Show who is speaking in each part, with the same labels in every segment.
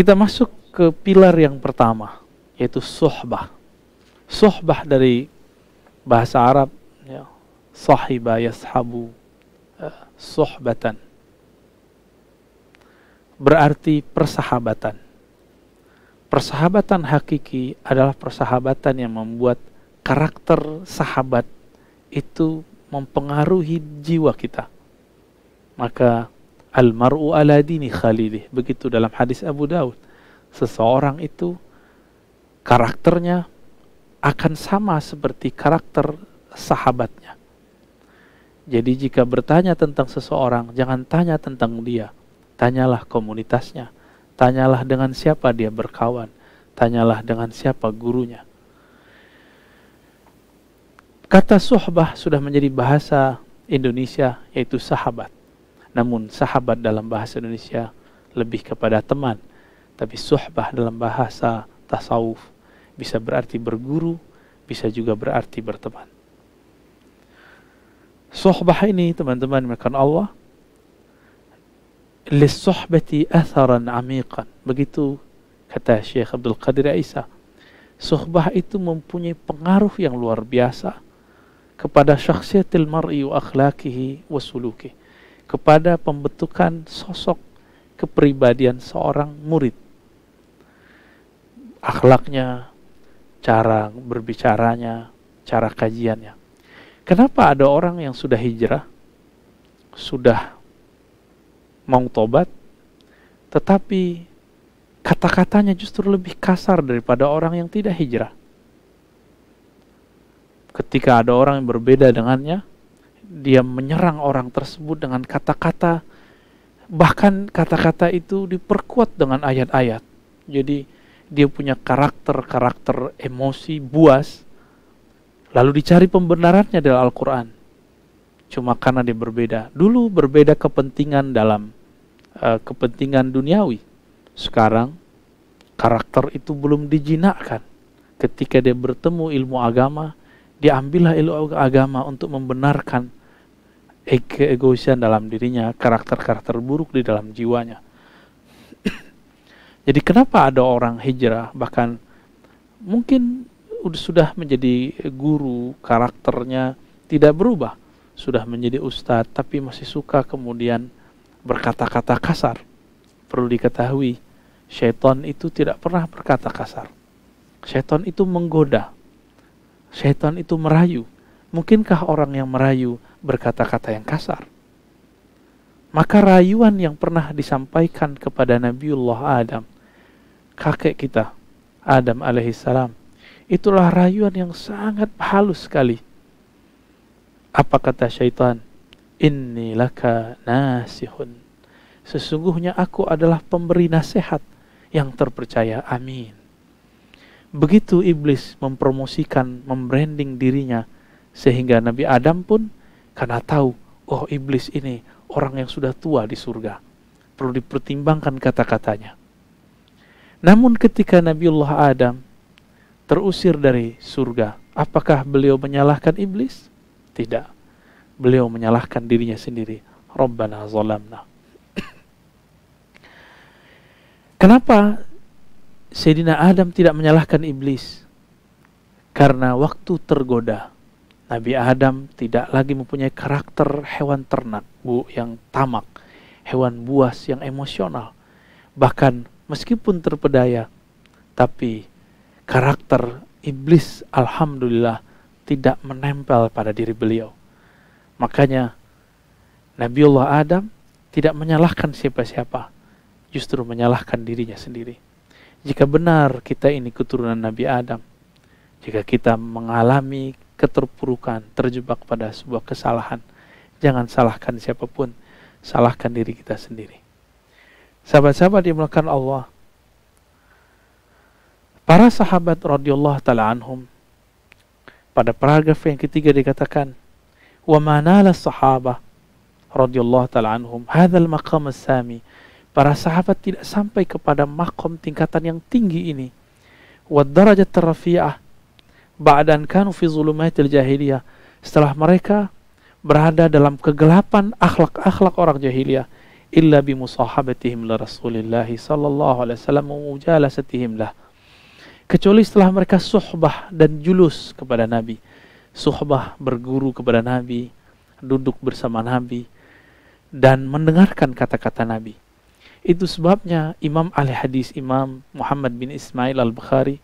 Speaker 1: Kita masuk ke pilar yang pertama, yaitu suhbah. Suhbah dari bahasa Arab, ya, sahiba yashabu, suhbatan, berarti persahabatan. Persahabatan hakiki adalah persahabatan yang membuat karakter sahabat itu mempengaruhi jiwa kita. Maka almar'u ala dini khalilih, begitu dalam hadis Abu Daud. Seseorang itu karakternya akan sama seperti karakter sahabatnya. Jadi jika bertanya tentang seseorang, jangan tanya tentang dia, tanyalah komunitasnya, tanyalah dengan siapa dia berkawan, tanyalah dengan siapa gurunya. Kata suhbah sudah menjadi bahasa Indonesia, yaitu sahabat. Namun sahabat dalam bahasa Indonesia lebih kepada teman. Tapi suhbah dalam bahasa tasawuf bisa berarti berguru, bisa juga berarti berteman. Suhbah ini, teman-teman dimuliakan Allah, lis-suhbati atharan amiqan. Begitu kata Syekh Abdul Qadir Isa. Suhbah itu mempunyai pengaruh yang luar biasa kepada syakhsiyatil mar'i wa akhlaqihi wa sulukihi, kepada pembentukan sosok kepribadian seorang murid. Akhlaknya, cara berbicaranya, cara kajiannya. Kenapa ada orang yang sudah hijrah, sudah mau tobat, tetapi kata-katanya justru lebih kasar daripada orang yang tidak hijrah? Ketika ada orang yang berbeda dengannya, dia menyerang orang tersebut dengan kata-kata, bahkan kata-kata itu diperkuat dengan ayat-ayat. Jadi dia punya karakter emosi buas, lalu dicari pembenarannya dalam Al-Quran. Cuma karena dia berbeda. Dulu berbeda kepentingan dalam kepentingan duniawi. Sekarang karakter itu belum dijinakkan. Ketika dia bertemu ilmu agama, diambillah ilmu agama untuk membenarkan keegoisan dalam dirinya, karakter-karakter buruk di dalam jiwanya. Jadi kenapa ada orang hijrah, bahkan mungkin sudah menjadi guru, karakternya tidak berubah, sudah menjadi ustadz, tapi masih suka kemudian berkata-kata kasar. Perlu diketahui, syaitan itu tidak pernah berkata kasar. Syaitan itu menggoda, syaitan itu merayu. Mungkinkah orang yang merayu berkata-kata yang kasar? Maka rayuan yang pernah disampaikan kepada Nabiullah Adam, kakek kita, Adam alaihissalam, itulah rayuan yang sangat halus sekali. Apa kata syaitan? Inni laka nasihun. Sesungguhnya aku adalah pemberi nasihat yang terpercaya. Amin. Begitu iblis mempromosikan, membranding dirinya, sehingga Nabi Adam pun karena tahu, oh iblis ini orang yang sudah tua di surga, perlu dipertimbangkan kata-katanya. Namun ketika Nabiullah Adam terusir dari surga, apakah beliau menyalahkan iblis? Tidak. Beliau menyalahkan dirinya sendiri. Rabbana zalamna. Kenapa Sayyidina Adam tidak menyalahkan iblis? Karena waktu tergoda, Nabi Adam tidak lagi mempunyai karakter hewan ternak, yang tamak, hewan buas yang emosional. Bahkan meskipun terpedaya, tapi karakter iblis alhamdulillah tidak menempel pada diri beliau. Makanya Nabiullah Adam tidak menyalahkan siapa-siapa, justru menyalahkan dirinya sendiri. Jika benar kita ini keturunan Nabi Adam, jika kita mengalami keterpurukan, terjebak pada sebuah kesalahan, jangan salahkan siapapun, salahkan diri kita sendiri. Sahabat-sahabat dimuliakan Allah, para sahabat radhiyallahu ta'ala anhum, pada paragraf yang ketiga dikatakan, wa manala sahabah radhiyallahu ta'ala anhum hadzal maqam as-sami. Para sahabat tidak sampai kepada makom tingkatan yang tinggi ini, wa darajat rafi'ah ba'dan kanu fi zulumatil jahiliyah, setelah mereka berada dalam kegelapan akhlak-akhlak orang jahiliyah, illa bimusahabatihim li Rasulillah sallallahu alaihi wasallam wa mujalasatihim lah. Kecuali setelah mereka suhbah dan julus kepada Nabi. Suhbah, berguru kepada Nabi, duduk bersama Nabi, dan mendengarkan kata-kata Nabi. Itu sebabnya Imam ahli hadis, Imam Muhammad bin Ismail al-Bukhari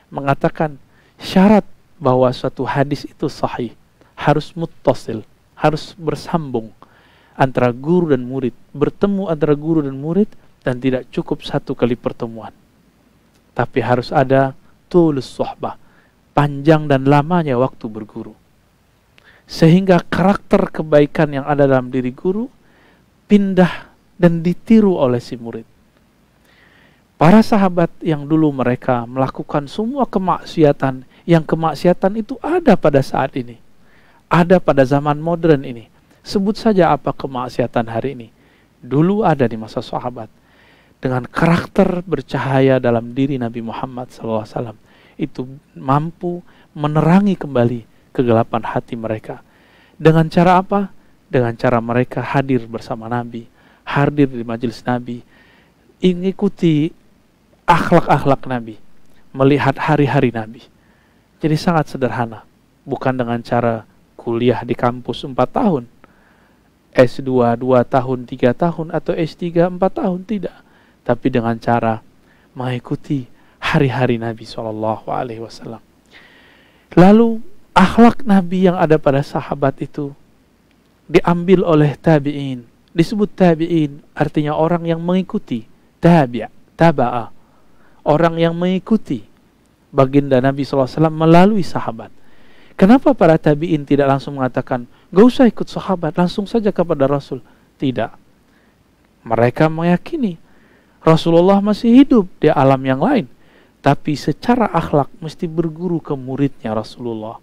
Speaker 1: mengatakan syarat bahwa suatu hadis itu sahih harus muttasil, harus bersambung antara guru dan murid, bertemu antara guru dan murid, dan tidak cukup satu kali pertemuan. Tapi harus ada tulus suhbah, panjang dan lamanya waktu berguru. Sehingga karakter kebaikan yang ada dalam diri guru pindah dan ditiru oleh si murid. Para sahabat yang dulu mereka melakukan semua kemaksiatan, yang kemaksiatan itu ada pada saat ini, ada pada zaman modern ini. Sebut saja apa kemaksiatan hari ini. Dulu ada di masa sahabat. Dengan karakter bercahaya dalam diri Nabi Muhammad SAW, itu mampu menerangi kembali kegelapan hati mereka. Dengan cara apa? Dengan cara mereka hadir bersama Nabi, hadir di majelis Nabi, mengikuti akhlak-akhlak Nabi, melihat hari-hari Nabi. Jadi sangat sederhana, bukan dengan cara kuliah di kampus 4 tahun, S2 2 tahun, 3 tahun, atau S3 4 tahun, tidak. Tapi dengan cara mengikuti hari-hari Nabi SAW. Lalu akhlak Nabi yang ada pada sahabat itu diambil oleh tabi'in. Disebut tabi'in artinya orang yang mengikuti, taba'a, orang yang mengikuti baginda Nabi SAW melalui sahabat. Kenapa para tabi'in tidak langsung mengatakan, gak usah ikut sahabat, langsung saja kepada Rasul? Tidak. Mereka meyakini Rasulullah masih hidup di alam yang lain, tapi secara akhlak mesti berguru ke muridnya Rasulullah.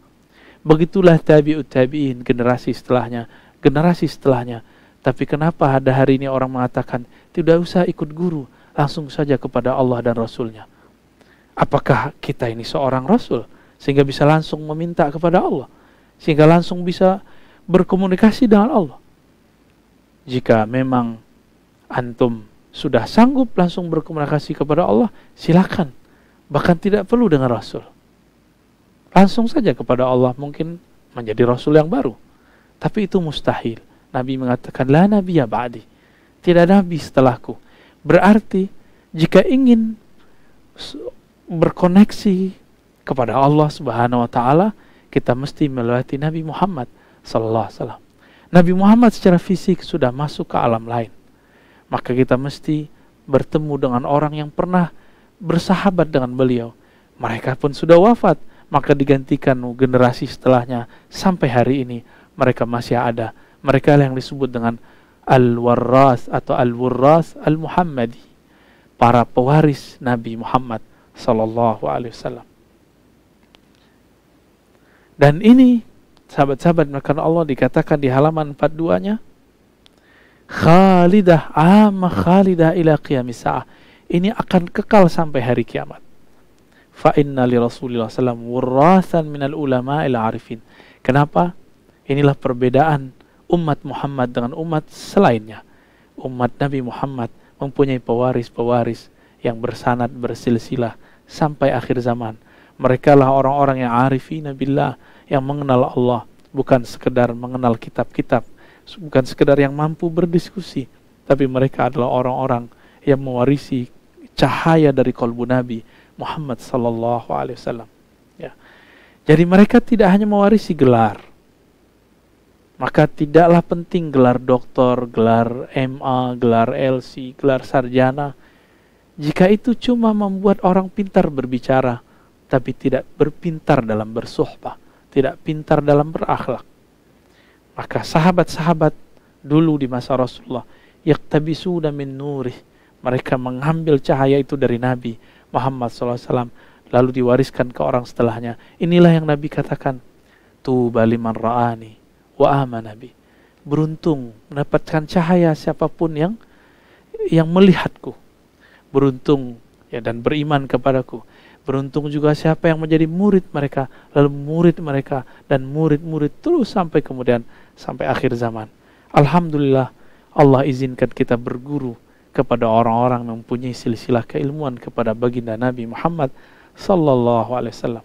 Speaker 1: Begitulah tabi'ut tabi'in, generasi setelahnya. Tapi kenapa ada hari ini orang mengatakan, tidak usah ikut guru, langsung saja kepada Allah dan Rasulnya? Apakah kita ini seorang Rasul, sehingga bisa langsung meminta kepada Allah, sehingga langsung bisa berkomunikasi dengan Allah? Jika memang antum sudah sanggup langsung berkomunikasi kepada Allah, silakan. Bahkan tidak perlu dengan Rasul. Langsung saja kepada Allah, mungkin menjadi Rasul yang baru. Tapi itu mustahil. Nabi mengatakan, la nabiyya ba'di, tidak nabi setelahku. Berarti jika ingin berkoneksi kepada Allah Subhanahu wa taala, kita mesti melewati Nabi Muhammad sallallahu alaihi wasallam. Nabi Muhammad secara fisik sudah masuk ke alam lain. Maka kita mesti bertemu dengan orang yang pernah bersahabat dengan beliau. Mereka pun sudah wafat, maka digantikan generasi setelahnya. Sampai hari ini mereka masih ada. Mereka yang disebut dengan Al-Warras atau Al-Wurras Al-Muhammadi, para pewaris Nabi Muhammad sallallahu alaihi wasallam. Dan ini sahabat-sahabat maka Allah dikatakan di halaman 42-nya, khalidah khalidah ila qiyamis sa'ah. Ini akan kekal sampai hari kiamat. Fa inna li Rasulillah sallallahu wurrasan minal ulama ila arifin. Kenapa? Inilah perbedaan umat Muhammad dengan umat selainnya. Umat Nabi Muhammad mempunyai pewaris-pewaris yang bersanad bersilsilah sampai akhir zaman. Mereka lah orang-orang yang arifina billah, yang mengenal Allah, bukan sekedar mengenal kitab-kitab, bukan sekedar yang mampu berdiskusi, tapi mereka adalah orang-orang yang mewarisi cahaya dari qalbu Nabi Muhammad sallallahu alaihi wasallam. Ya. Jadi mereka tidak hanya mewarisi gelar. Maka tidaklah penting gelar doktor, gelar MA, gelar LC, gelar sarjana, jika itu cuma membuat orang pintar berbicara, tapi tidak berpintar dalam bersuhbah, tidak pintar dalam berakhlak. Maka sahabat-sahabat dulu di masa Rasulullah, yaktabisuna min nurih, mereka mengambil cahaya itu dari Nabi Muhammad SAW, lalu diwariskan ke orang setelahnya. Inilah yang Nabi katakan, tuba liman ra'ani wa amana bi. Beruntung mendapatkan cahaya siapapun yang melihatku. Beruntung ya dan beriman kepadaku. Beruntung juga siapa yang menjadi murid mereka, lalu murid mereka dan murid-murid terus sampai kemudian sampai akhir zaman. Alhamdulillah, Allah izinkan kita berguru kepada orang-orang yang mempunyai silsilah keilmuan kepada baginda Nabi Muhammad sallallahu alaihi wasallam.